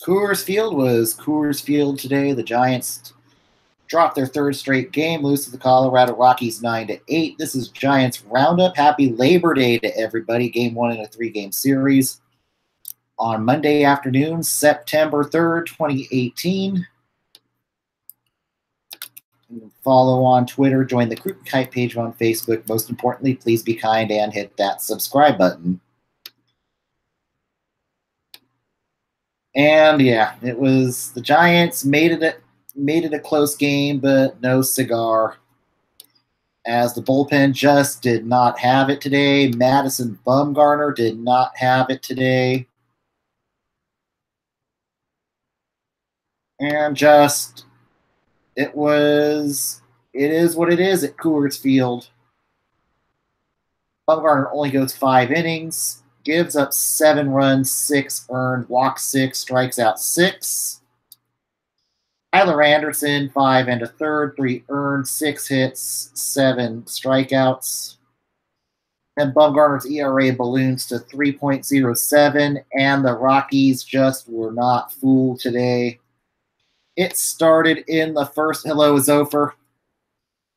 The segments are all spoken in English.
Coors Field was Coors Field today. The Giants dropped their third straight game, lose to the Colorado Rockies 9-8. This is Giants Roundup. Happy Labor Day to everybody. Game 1 in a 3-game series on Monday afternoon, September 3rd, 2018. Follow on Twitter, join the Croup and Kite page on Facebook. Most importantly, please be kind and hit that subscribe button. And yeah, it was the Giants made it a close game, but no cigar, as the bullpen just did not have it today. Madison Bumgarner did not have it today. And just, it is what it is at Coors Field. Bumgarner only goes 5 innings, gives up 7 runs, 6 earned, walks 6, strikes out 6. Tyler Anderson, 5 and a third, 3 earned, 6 hits, 7 strikeouts. And Bumgarner's ERA balloons to 3.07, and the Rockies just were not fooled today. It started in the first. Hello, Zofer.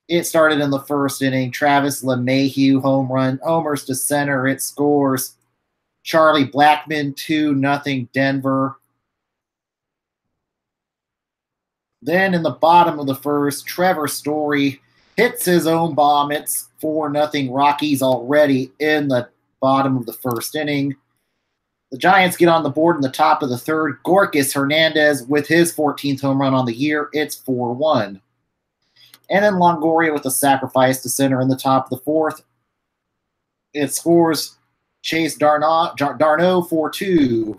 It started in the first inning. Travis LeMahieu homers to center. It scores. Charlie Blackmon 2-0 Denver. Then in the bottom of the first, Trevor Story hits his own bomb. It's 4-0 Rockies already in the bottom of the first inning. The Giants get on the board in the top of the third. Gorkis Hernandez with his 14th home run on the year. It's 4-1. And then Longoria with a sacrifice to center in the top of the fourth. It scores Chase Darno 4-2.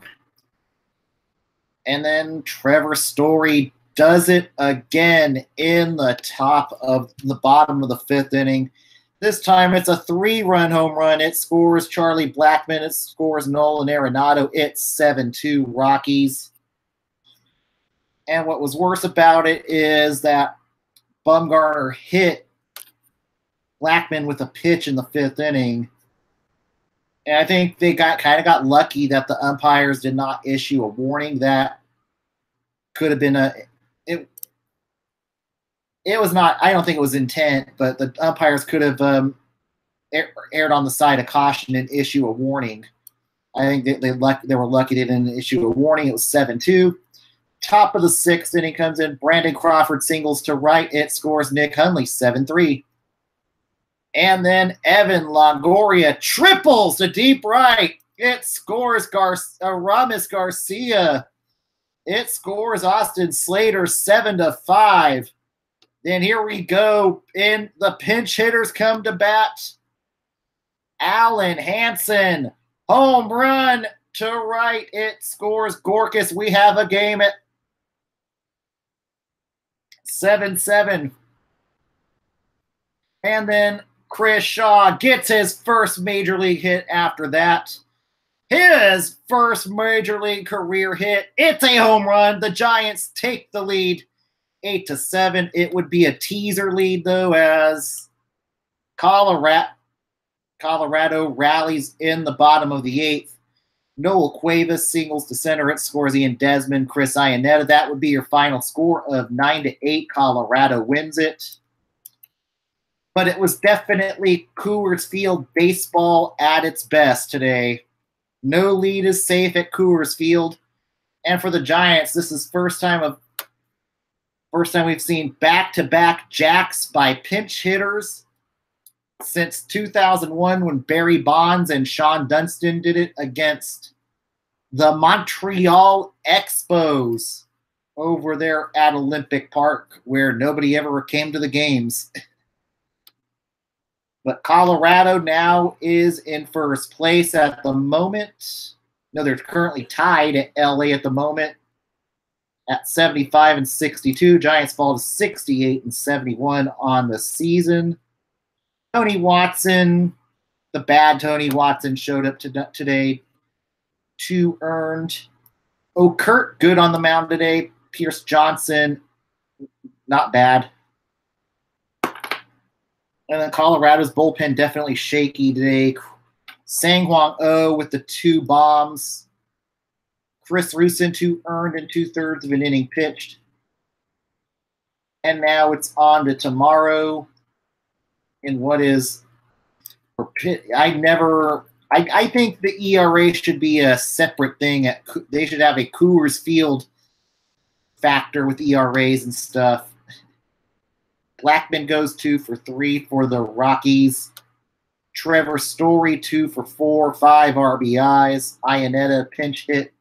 And then Trevor Story does it again in the top of the bottom of the fifth inning. This time it's a 3-run home run. It scores Charlie Blackmon. It scores Nolan Arenado. It's 7-2 Rockies. And what was worse about it is that Bumgarner hit Blackmon with a pitch in the fifth inning. And I think they kind of got lucky that the umpires did not issue a warning. That could have been it was not, I don't think it was intent, but the umpires could have erred on the side of caution and issue a warning. I think they were lucky they didn't issue a warning. It was 7-2. Top of the sixth inning comes in. Brandon Crawford singles to right. It scores Nick Hundley 7-3. And then Evan Longoria triples to deep right. It scores Ramos Garcia. It scores Austin Slater 7-5. Then here we go. And the pinch hitters come to bat. Alan Hansen, home run to right. It scores Gorkis. We have a game at 7-7. And then Chris Shaw gets his first major league hit after that. His first major league career hit. It's a home run. The Giants take the lead 8-7. It would be a teaser lead, though, as Colorado rallies in the bottom of the eighth. Noel Cuevas singles to center. It scores Ian Desmond, Chris Iannetta. That would be your final score of 9-8. Colorado wins it. But it was definitely Coors Field baseball at its best today. No lead is safe at Coors Field. And for the Giants, this is first time we've seen back-to-back jacks by pinch hitters since 2001 when Barry Bonds and Sean Dunston did it against the Montreal Expos over there at Olympic Park, where nobody ever came to the games. But Colorado now is in first place at the moment. No, they're currently tied at LA at the moment at 75-62. Giants fall to 68-71 on the season. Tony Watson, the bad Tony Watson, showed up today. 2 earned. Kurt, good on the mound today. Pierce Johnson, not bad. And then Colorado's bullpen definitely shaky today. Sang Hwang Oh with the 2 bombs. Chris Rusin, 2 earned and 2/3 of an inning pitched. And now it's on to tomorrow in what is I think the ERA should be a separate thing. They should have a Coors Field factor with ERAs and stuff. Blackman goes 2 for 3 for the Rockies. Trevor Story 2 for 4, 5 RBIs. Iannetta pinch hit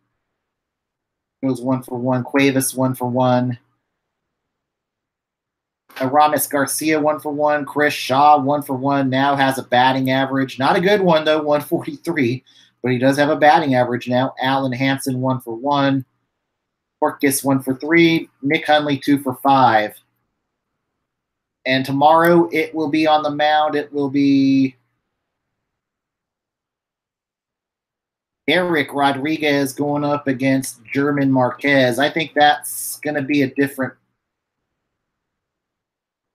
goes 1 for 1. Cuevas 1 for 1. Aramis Garcia 1 for 1. Chris Shaw 1 for 1. Now has a batting average. Not a good one though, 143, but he does have a batting average now. Alan Hansen 1 for 1. Porkis 1 for 3. Nick Hundley 2 for 5. And tomorrow it will be on the mound. It will be Eric Rodriguez going up against German Marquez. I think that's going to be a different.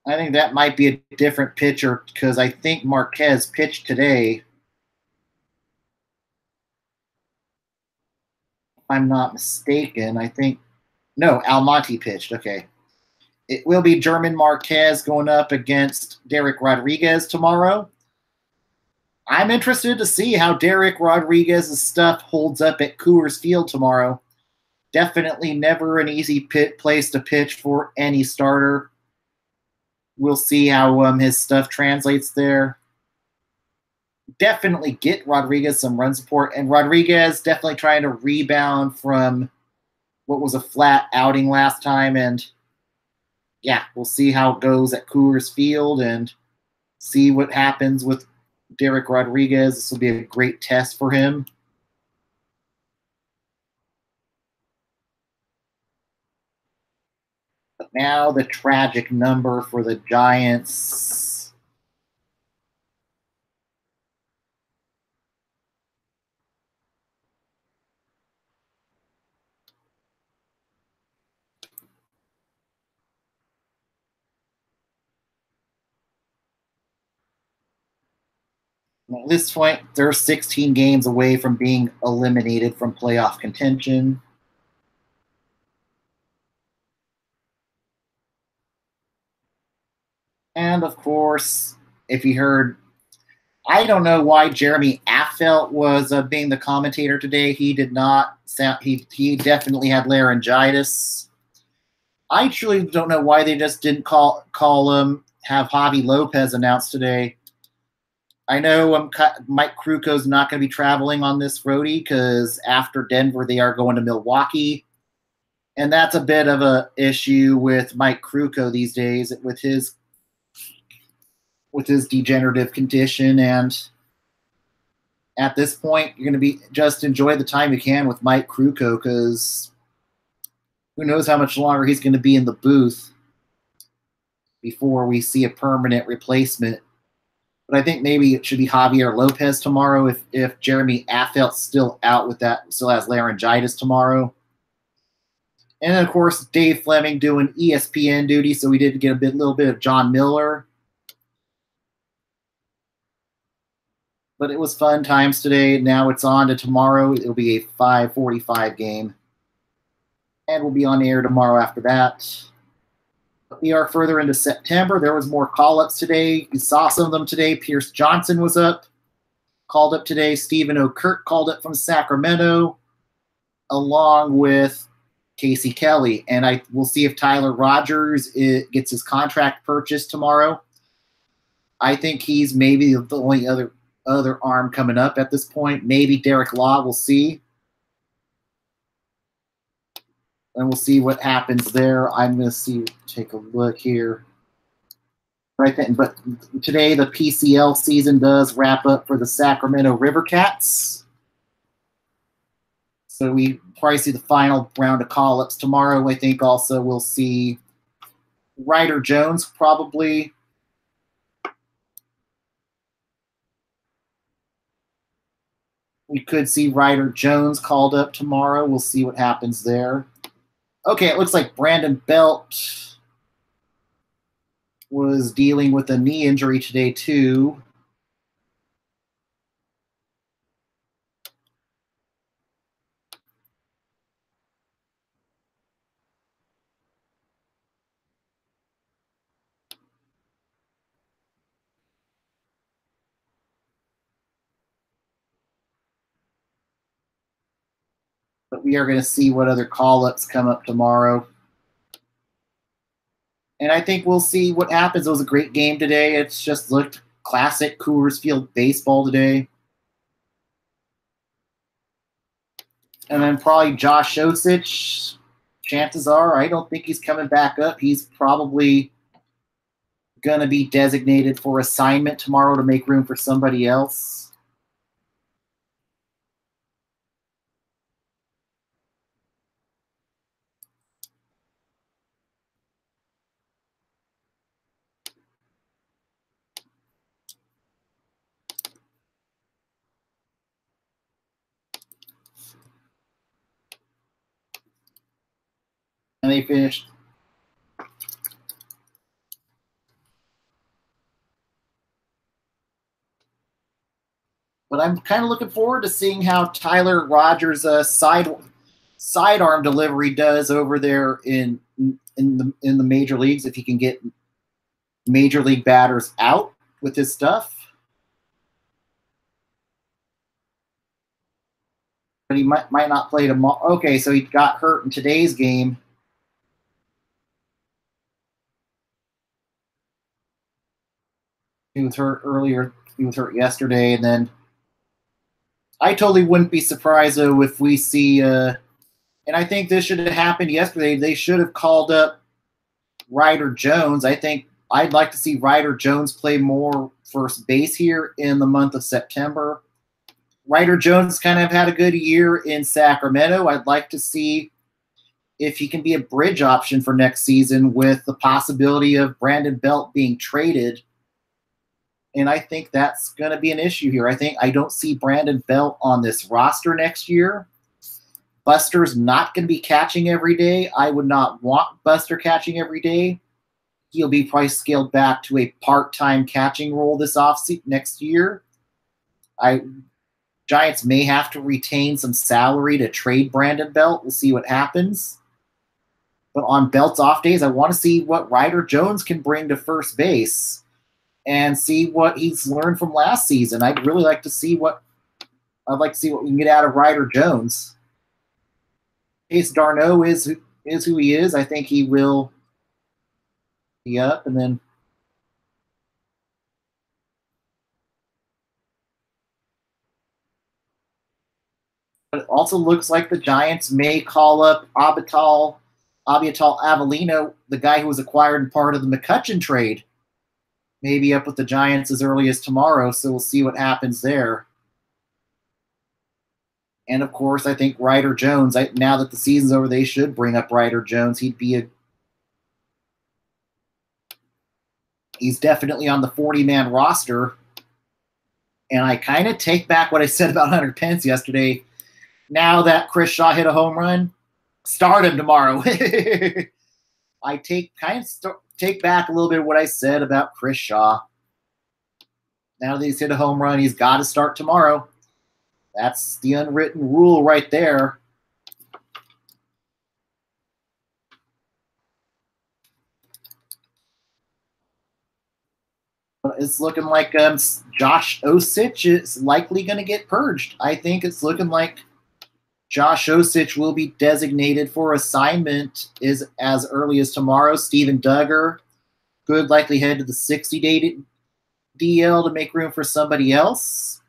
I think that might be a different pitcher because I think Marquez pitched today. If I'm not mistaken, I think. No, Almonte pitched. Okay. It will be German Marquez going up against Derek Rodriguez tomorrow. I'm interested to see how Derek Rodriguez's stuff holds up at Coors Field tomorrow. Definitely never an easy place to pitch for any starter. We'll see how his stuff translates there. Definitely get Rodriguez some run support. And Rodriguez definitely trying to rebound from what was a flat outing last time. And yeah, we'll see how it goes at Coors Field and see what happens with Derek Rodriguez. This will be a great test for him. But now the tragic number for the Giants. At this point, they're 16 games away from being eliminated from playoff contention. And of course, if you heard, I don't know why Jeremy Affeldt was being the commentator today. He did not sound. He definitely had laryngitis. I truly don't know why they just didn't call him. Have Javi Lopez announced today. I know Mike Kruko's not going to be traveling on this roadie because after Denver they are going to Milwaukee, and that's a bit of a issue with Mike Kruko these days with his degenerative condition. And at this point, you're going to be just enjoy the time you can with Mike Kruko because who knows how much longer he's going to be in the booth before we see a permanent replacement. But I think maybe it should be Javier Lopez tomorrow if Jeremy Affeldt's still out with that, still has laryngitis tomorrow. And then, of course, Dave Fleming doing ESPN duty, so we did get a little bit of John Miller. But it was fun times today. Now it's on to tomorrow. It'll be a 5:45 game. And we'll be on air tomorrow after that. We are further into September. There was more call-ups today. You saw some of them today. Pierce Johnson was called up today. Stephen O'Kirk called up from Sacramento, along with Casey Kelly. And we'll see if Tyler Rogers gets his contract purchased tomorrow. I think he's maybe the only other arm coming up at this point. Maybe Derek Law. We'll see. And we'll see what happens there. I'm going to take a look here. But today the PCL season does wrap up for the Sacramento River Cats. So we probably see the final round of call-ups tomorrow. I think also we'll see Ryder Jones probably. We could see Ryder Jones called up tomorrow. We'll see what happens there. Okay, it looks like Brandon Belt was dealing with a knee injury today too. But we are going to see what other call-ups come up tomorrow. And I think we'll see what happens. It was a great game today. It's just looked classic Coors Field baseball today. And then probably Josh Osich. Chances are, I don't think he's coming back up. He's probably going to be designated for assignment tomorrow to make room for somebody else. And they finished. But I'm kind of looking forward to seeing how Tyler Rogers' sidearm delivery does over there in the major leagues. If he can get major league batters out with his stuff. But he might not play tomorrow. Okay, so he got hurt in today's game. He was hurt earlier. He was hurt yesterday, and then I totally wouldn't be surprised though if we see. And I think this should have happened yesterday. They should have called up Ryder Jones. I think I'd like to see Ryder Jones play more first base here in the month of September. Ryder Jones kind of had a good year in Sacramento. I'd like to see if he can be a bridge option for next season with the possibility of Brandon Belt being traded. And I think that's going to be an issue here. I don't see Brandon Belt on this roster next year. Buster's not going to be catching every day. I would not want Buster catching every day. He'll be probably scaled back to a part-time catching role this next year. Giants may have to retain some salary to trade Brandon Belt. We'll see what happens. But on Belt's off days, I want to see what Ryder Jones can bring to first base and see what he's learned from last season. I'd like to see what we can get out of Ryder Jones. Chase Darno is who he is. I think he will be up, and then but it also looks like the Giants may call up Abital Avellino, the guy who was acquired in part of the McCutchen trade, maybe up with the Giants as early as tomorrow. So we'll see what happens there. And of course, I think Ryder Jones. Now that the season's over, they should bring up Ryder Jones. He's definitely on the 40-man roster. And I kind of take back what I said about Hunter Pence yesterday. Now that Chris Shaw hit a home run, start him tomorrow. I take back a little bit of what I said about Chris Shaw. Now that he's hit a home run, he's got to start tomorrow. That's the unwritten rule right there. It's looking like Josh Osich is likely going to get purged. I think it's looking like Josh Osich will be designated for assignment as early as tomorrow. Steven Duggar could likely head to the 60-day DL to make room for somebody else.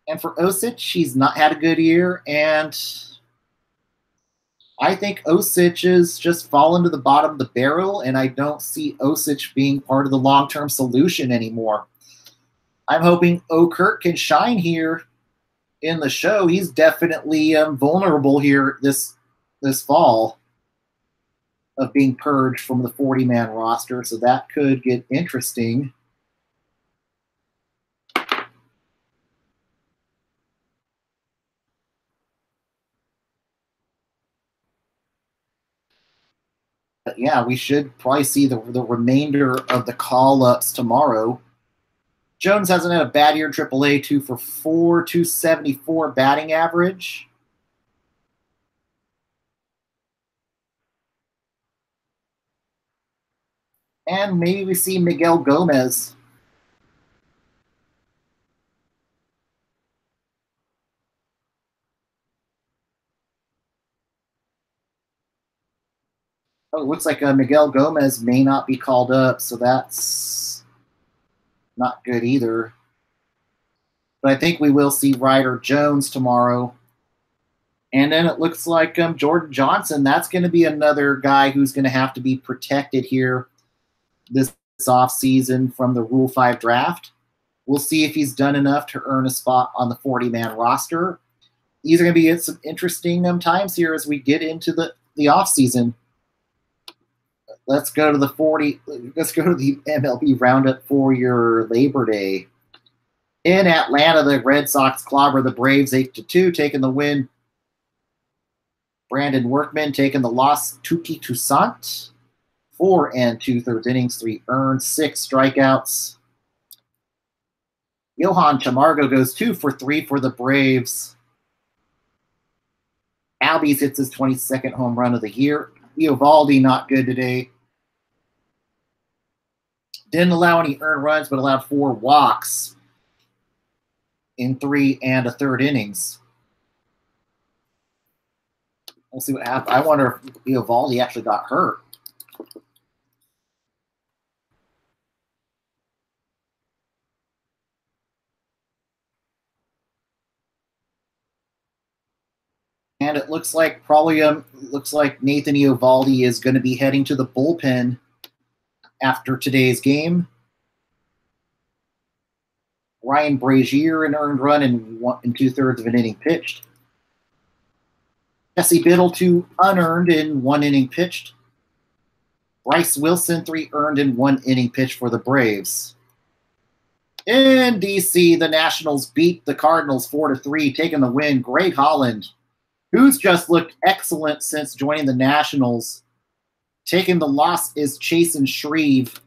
And for Osich, he's not had a good year, and I think Osich is just fallen to the bottom of the barrel, and I don't see Osich being part of the long-term solution anymore. I'm hoping Okert can shine here in the show. He's definitely vulnerable here this fall of being purged from the 40-man roster, so that could get interesting. But yeah, we should probably see the remainder of the call-ups tomorrow. Jones hasn't had a bad year in AAA, 2 for 4, 274 batting average. And maybe we see Miguel Gomez. Oh, it looks like Miguel Gomez may not be called up, so that's not good either. But I think we will see Ryder Jones tomorrow. And then it looks like Jordan Johnson. That's going to be another guy who's going to have to be protected here this offseason from the Rule 5 draft. We'll see if he's done enough to earn a spot on the 40-man roster. These are going to be some interesting times here as we get into the offseason. Let's go to the MLB Roundup for your Labor Day. In Atlanta, the Red Sox clobber the Braves 8-2, taking the win. Brandon Workman taking the loss. Tuki Toussaint, 4 2/3 innings, 3 earned, 6 strikeouts. Johan Camargo goes 2 for 3 for the Braves. Albies hits his 22nd home run of the year. Eovaldi not good today. Didn't allow any earned runs, but allowed 4 walks in 3 1/3 innings. We'll see what happens. I wonder if Eovaldi actually got hurt. And it looks like Nathan Eovaldi is going to be heading to the bullpen after today's game. Ryan Brazier an earned run in 1 2/3 of an inning pitched. Jesse Biddle 2 unearned in 1 inning pitched. Bryce Wilson 3 earned in 1 inning pitched for the Braves. In DC, the Nationals beat the Cardinals 4-3, taking the win. Greg Holland, who's just looked excellent since joining the Nationals. Taking the loss is Chasen Shreve.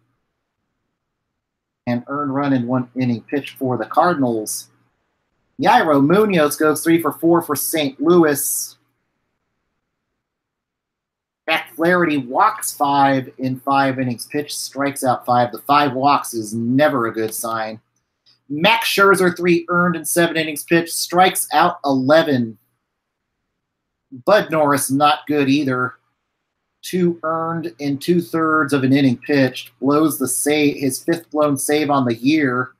And earned run in 1 inning pitch for the Cardinals. Yairo Munoz goes 3 for 4 for St. Louis. Jack Flaherty walks 5 in 5 innings pitched, strikes out 5. The 5 walks is never a good sign. Max Scherzer 3 earned in 7 innings pitched, strikes out 11. Bud Norris not good either. 2 earned in 2/3 of an inning pitched, blows the save, his 5th blown save on the year.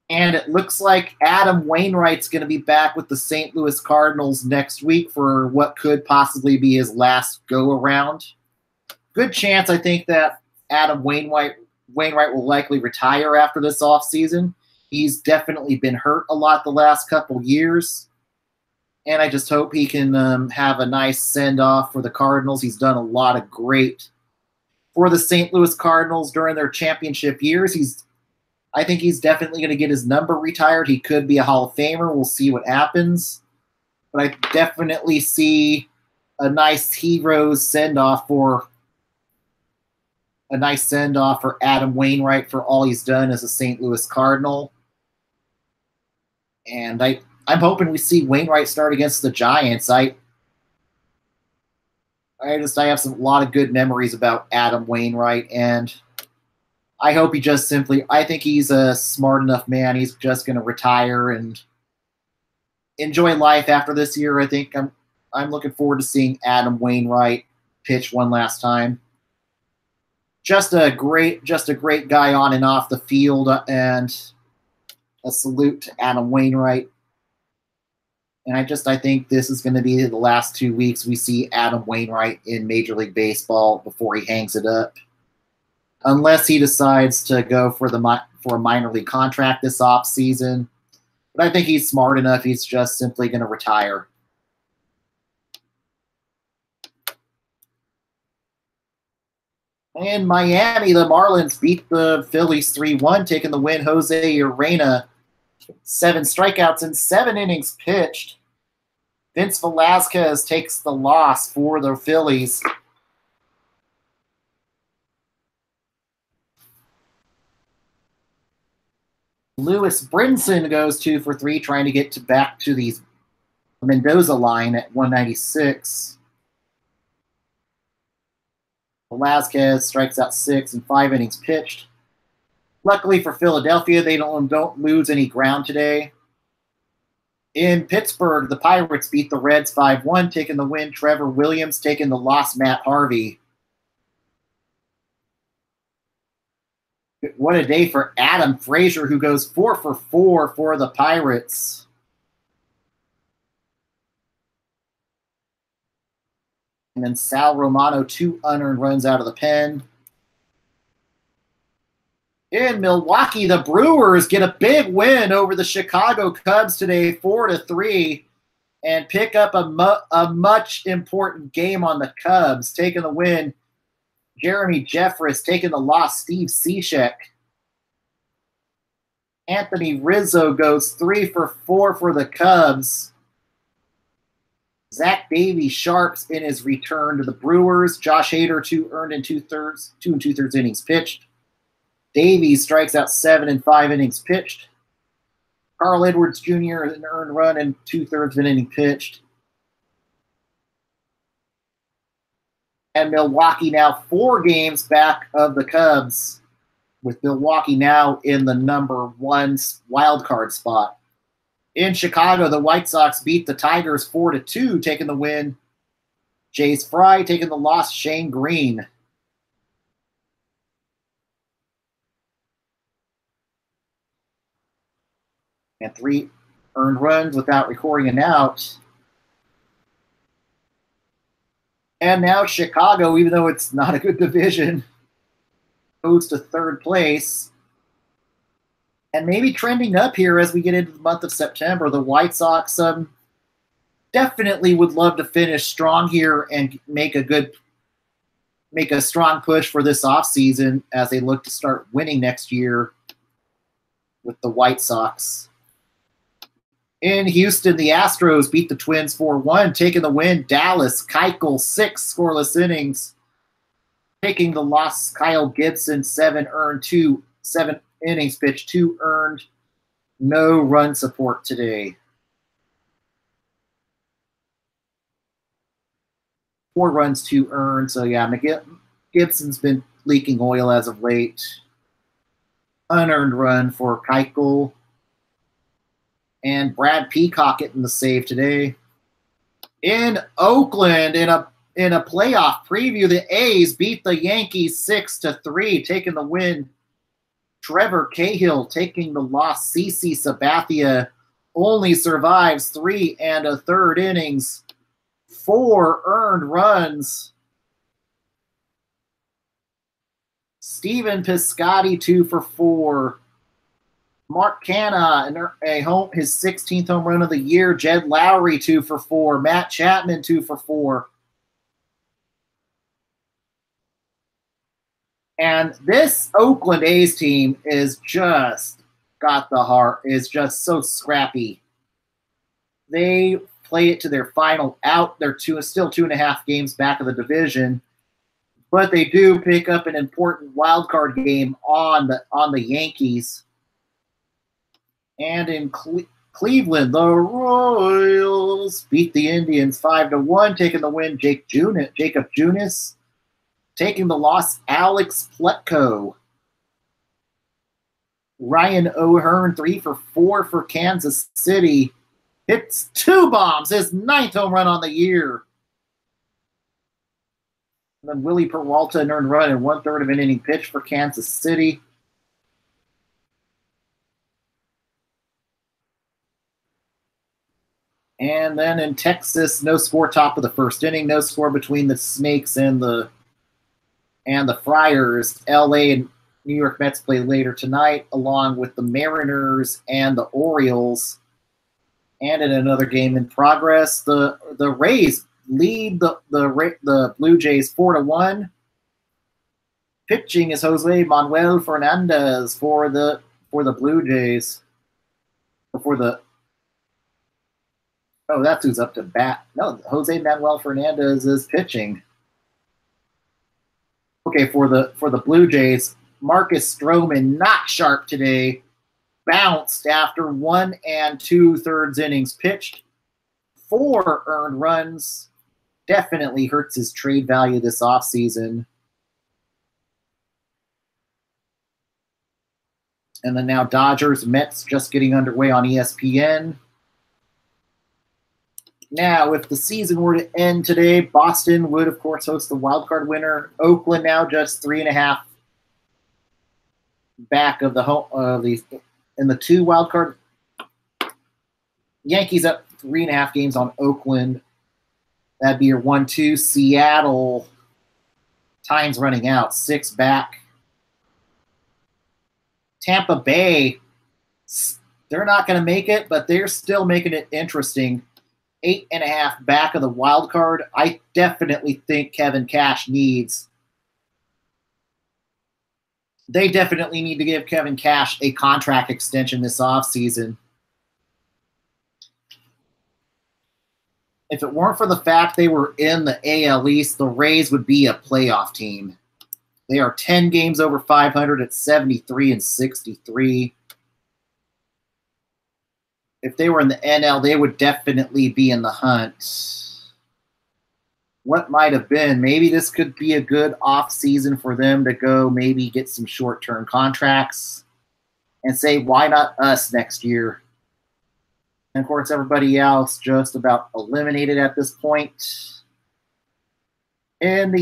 And it looks like Adam Wainwright's going to be back with the St. Louis Cardinals next week for what could possibly be his last go-around. Good chance, I think, that Adam Wainwright will likely retire after this offseason. He's definitely been hurt a lot the last couple years. And I just hope he can have a nice send-off for the Cardinals. He's done a lot of great for the St. Louis Cardinals during their championship years. I think he's definitely going to get his number retired. He could be a Hall of Famer. We'll see what happens. But I definitely see a nice hero's send-off for Adam Wainwright for all he's done as a St. Louis Cardinal. And I'm hoping we see Wainwright start against the Giants. I have a lot of good memories about Adam Wainwright, and I hope he just I think he's a smart enough man. He's just going to retire and enjoy life after this year. I think I'm looking forward to seeing Adam Wainwright pitch one last time. Just a great guy on and off the field, and a salute to Adam Wainwright. And I think this is going to be the last 2 weeks we see Adam Wainwright in Major League Baseball before he hangs it up. Unless he decides to go for a minor league contract this offseason. But I think he's smart enough. He's just simply going to retire. In Miami, the Marlins beat the Phillies 3-1, taking the win. Jose Urena, 7 strikeouts in 7 innings pitched. Vince Velasquez takes the loss for the Phillies. Lewis Brinson goes 2 for 3, trying to get back to the Mendoza line at 196. Velasquez strikes out 6 in 5 innings pitched. Luckily for Philadelphia, they don't lose any ground today. In Pittsburgh, the Pirates beat the Reds 5-1, taking the win. Trevor Williams taking the loss. Matt Harvey. What a day for Adam Frazier, who goes 4 for 4 for the Pirates. And then Sal Romano, 2 unearned runs out of the pen. In Milwaukee, the Brewers get a big win over the Chicago Cubs today, 4-3, and pick up a much important game on the Cubs, taking the win. Jeremy Jeffress taking the loss. Steve Cishek. Anthony Rizzo goes 3 for 4 for the Cubs. Zach Davies sharps in his return to the Brewers. Josh Hader, 2 earned and 2 2/3 innings pitched. Davies strikes out 7 in 5 innings pitched. Carl Edwards Jr. an earned run and 2/3 of an inning pitched. And Milwaukee now 4 games back of the Cubs, with Milwaukee now in the number 1 wild card spot. In Chicago, the White Sox beat the Tigers 4-2, taking the win. Jace Fry taking the loss. Shane Green. And 3 earned runs without recording an out. And now Chicago, even though it's not a good division, goes to 3rd place. And maybe trending up here as we get into the month of September. The White Sox definitely would love to finish strong here and make a strong push for this offseason as they look to start winning next year with the White Sox. In Houston, the Astros beat the Twins 4-1, taking the win. Dallas, Keuchel, 6 scoreless innings. Taking the loss, Kyle Gibson, 7 innings pitched, 2 earned. No run support today. 4 runs, 2 earned. So, yeah, Gibson's been leaking oil as of late. Unearned run for Keuchel. And Brad Peacock getting the save today. In Oakland, in a playoff preview, the A's beat the Yankees 6-3, taking the win. Trevor Cahill taking the loss. CC Sabathia only survives 3 1/3 innings, 4 earned runs. Steven Piscotty, 2 for 4. Mark Canha, his 16th home run of the year. Jed Lowry, 2 for 4. Matt Chapman, 2 for 4. And this Oakland A's team is just got the heart, is just so scrappy. They play it to their final out. They're still 2.5 games back of the division, but they do pick up an important wild card game on the Yankees. And in Cleveland, the Royals beat the Indians 5-1, taking the win. Jacob Junis taking the loss. Alex Pletko. Ryan O'Hearn, 3 for 4 for Kansas City. Hits 2 bombs, his 9th home run on the year. And then Willie Peralta, an earned run and 1/3 of an inning pitch for Kansas City. And then in Texas, no score top of the 1st inning, no score between the Snakes and the Friars. LA and New York Mets play later tonight, along with the Mariners and the Orioles. And in another game in progress, the Rays lead the Blue Jays 4-1. Pitching is Jose Manuel Fernandez for the Blue Jays. That's who's up to bat. No, Jose Manuel Fernandez is pitching. Okay, for the Blue Jays, Marcus Stroman not sharp today. Bounced after 1 2/3 innings pitched. 4 earned runs. Definitely hurts his trade value this offseason. And then now Dodgers, Mets just getting underway on ESPN. Now, if the season were to end today, Boston would, of course, host the wild card winner. Oakland now just 3.5 back of the home in the 2 wild card. Yankees up 3.5 games on Oakland. That'd be your 1-2. Seattle, time's running out. 6 back. Tampa Bay, they're not going to make it, but they're still making it interesting. 8.5 back of the wild card. I definitely think Kevin Cash they definitely need to give Kevin Cash a contract extension this offseason. If it weren't for the fact they were in the AL East, the Rays would be a playoff team. They are 10 games over 500 at 73-63. If they were in the NL, they would definitely be in the hunt. What might have been? Maybe this could be a good off season for them to go maybe get some short-term contracts and say, why not us next year? And, of course, everybody else just about eliminated at this point. And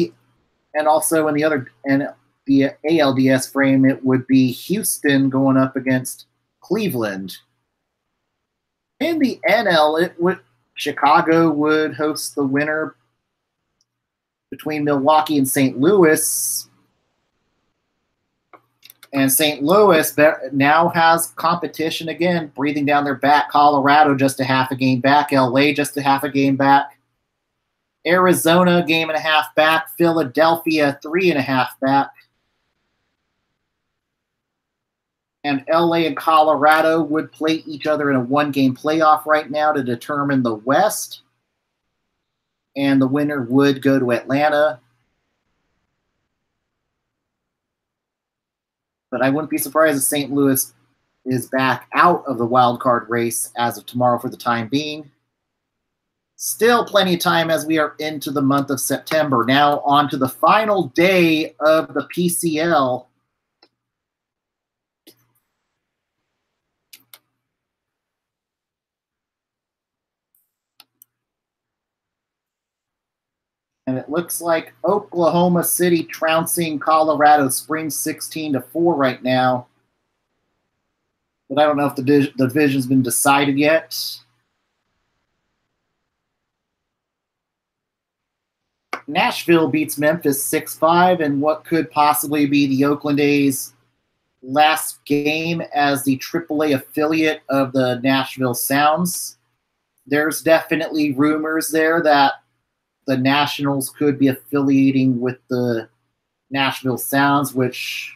also in the ALDS frame, it would be Houston going up against Cleveland. In the NL, Chicago would host the winner between Milwaukee and St. Louis. And St. Louis now has competition again, breathing down their back. Colorado just a half a game back. LA just a half a game back. Arizona, 1.5 back. Philadelphia, 3.5 back. And LA and Colorado would play each other in a 1-game playoff right now to determine the West. And the winner would go to Atlanta. But I wouldn't be surprised if St. Louis is back out of the wild card race as of tomorrow for the time being. Still plenty of time as we are into the month of September. Now on to the final day of the PCL. And it looks like Oklahoma City trouncing Colorado Springs 16-4 right now. But I don't know if the division's been decided yet. Nashville beats Memphis 6-5 in what could possibly be the Oakland A's last game as the AAA affiliate of the Nashville Sounds. There's definitely rumors there that the Nationals could be affiliating with the Nashville Sounds, which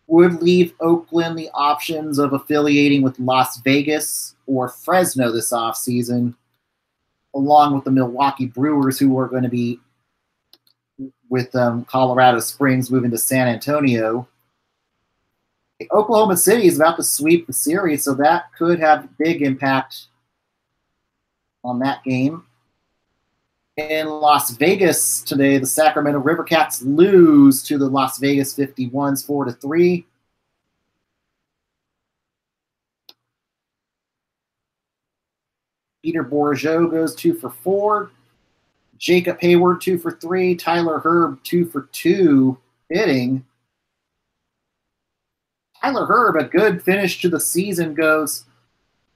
would leave Oakland the options of affiliating with Las Vegas or Fresno this offseason, along with the Milwaukee Brewers, who are going to be with Colorado Springs moving to San Antonio. Oklahoma City is about to sweep the series, so that could have a big impact on that game. In Las Vegas today, the Sacramento Rivercats lose to the Las Vegas 51s 4-3. Peter Bourgeau goes 2 for 4. Jacob Hayward 2 for 3. Tyler Herb 2 for 2 hitting. Tyler Herb, a good finish to the season, goes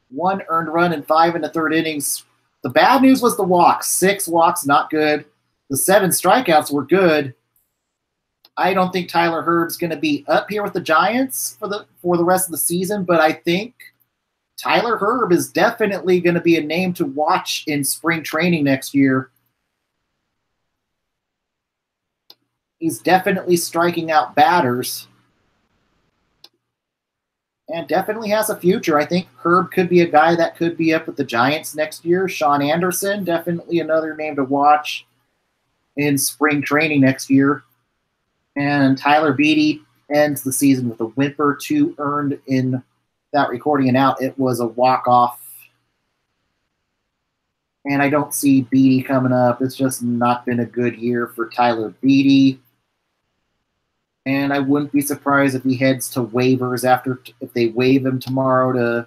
1 earned run and 5 in the 3rd innings. The bad news was the walks. 6 walks, not good. The 7 strikeouts were good. I don't think Tyler Herb's going to be up here with the Giants for the rest of the season, but I think Tyler Herb is definitely going to be a name to watch in spring training next year. He's definitely striking out batters and definitely has a future. I think Herb could be a guy that could be up with the Giants next year. Sean Anderson, definitely another name to watch in spring training next year. And Tyler Beatty ends the season with a whimper, 2 earned in that recording and out. It was a walk-off. And I don't see Beatty coming up. It's just not been a good year for Tyler Beatty. And I wouldn't be surprised if he heads to waivers if they waive him tomorrow to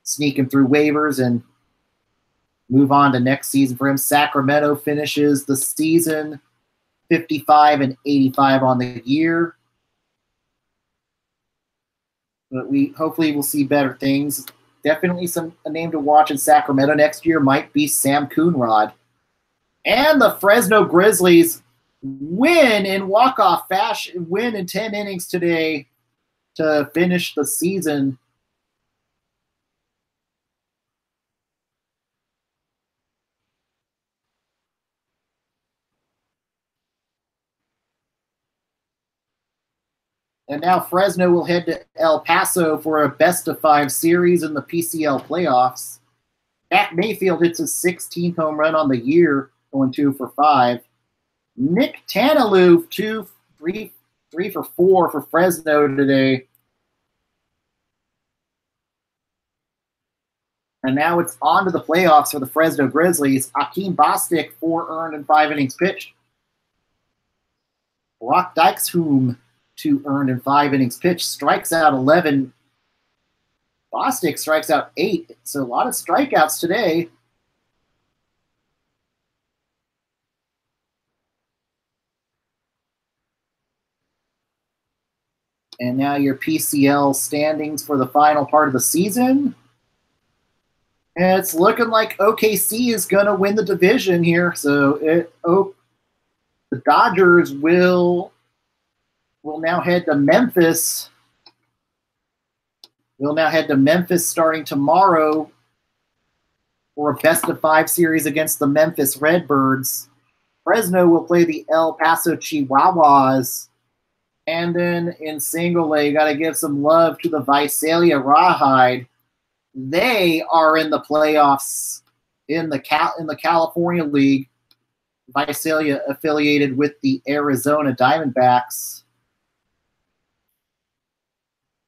sneak him through waivers and move on to next season for him. Sacramento finishes the season 55-85 on the year. But we hopefully will see better things. Definitely a name to watch in Sacramento next year might be Sam Coonrod. And the Fresno Grizzlies win in walk-off fashion, win in 10 innings today to finish the season. And now Fresno will head to El Paso for a best-of-5 series in the PCL playoffs. Jack Mayfield hits his 16th home run on the year, going 2 for 5. Nick Tanalou, 3 for 4 for Fresno today. And now it's on to the playoffs for the Fresno Grizzlies. Akeem Bostic, 4 earned and 5 innings pitched. Brock Dykeshoom, 2 earned and 5 innings pitched. Strikes out 11. Bostic strikes out 8. So a lot of strikeouts today. And now your PCL standings for the final part of the season. And it's looking like OKC is going to win the division here. So the Dodgers will now head to Memphis. We'll now head to Memphis starting tomorrow for a best-of-5 series against the Memphis Redbirds. Fresno will play the El Paso Chihuahuas. And then in single A, you got to give some love to the Visalia Rawhide. They are in the playoffs in the California League. Visalia affiliated with the Arizona Diamondbacks.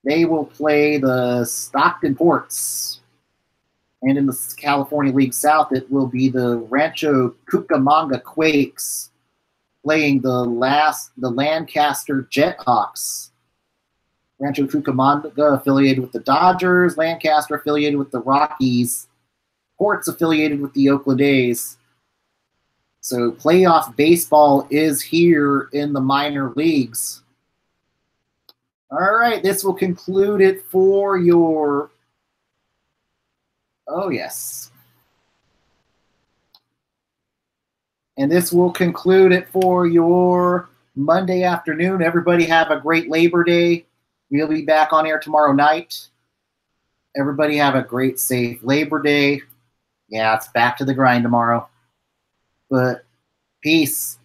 They will play the Stockton Ports. And in the California League South, it will be the Rancho Cucamonga Quakes playing the Lancaster Jethawks. Rancho Cucamonga affiliated with the Dodgers, Lancaster affiliated with the Rockies, Ports affiliated with the Oakland A's. So playoff baseball is here in the minor leagues. All right, this will conclude it for your... Oh, yes. And this will conclude it for your Monday afternoon. Everybody have a great Labor Day. We'll be back on air tomorrow night. Everybody have a great, safe Labor Day. Yeah, it's back to the grind tomorrow. But peace.